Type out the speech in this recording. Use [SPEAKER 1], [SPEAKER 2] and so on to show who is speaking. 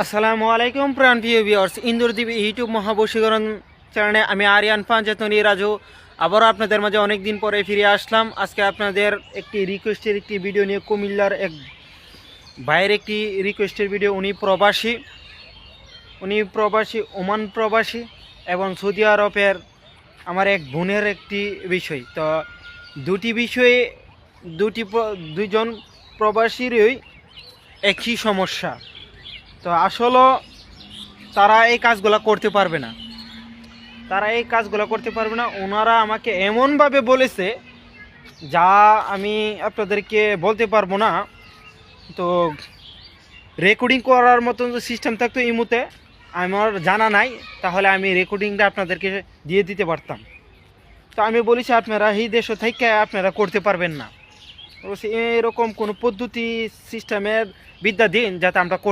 [SPEAKER 1] আসসালামু আলাইকুম প্রাণ প্রিয় ভিউয়ার্স, ইন্দুরদ্বীপ ইউটিউব মহাবশীকরণ চ্যানেলে আমি আরিয়ান পাঞ্জাতনী রাজু আবারও আপনাদের মাঝে অনেক দিন পরে ফিরে আসলাম। আজকে আপনাদের একটি রিকোয়েস্টের একটি ভিডিও নিয়ে, কুমিল্লার এক ভাইয়ের একটি রিকোয়েস্টের ভিডিও। উনি প্রবাসী, ওমান প্রবাসী এবং সৌদি আরবের আমার এক বোনের একটি বিষয়। তো দুটি বিষয়ে দুইজন প্রবাসীরই একই সমস্যা। তো আসলে তারা এই কাজগুলো করতে পারবে না, ওনারা আমাকে এমনভাবে বলেছে যা আমি আপনাদেরকে বলতে পারবো না। তো রেকর্ডিং করার মতন যে সিস্টেম থাকতো এই মুহূর্তে আমার জানা নাই, তাহলে আমি রেকর্ডিংটা আপনাদেরকে দিয়ে দিতে পারতাম। তো আমি বলেছি আপনারা এই দেশ থেকে আপনারা করতে পারবেন না, এরকম কোনো পদ্ধতি সিস্টেমের বিদ্যা দিন যাতে আমরা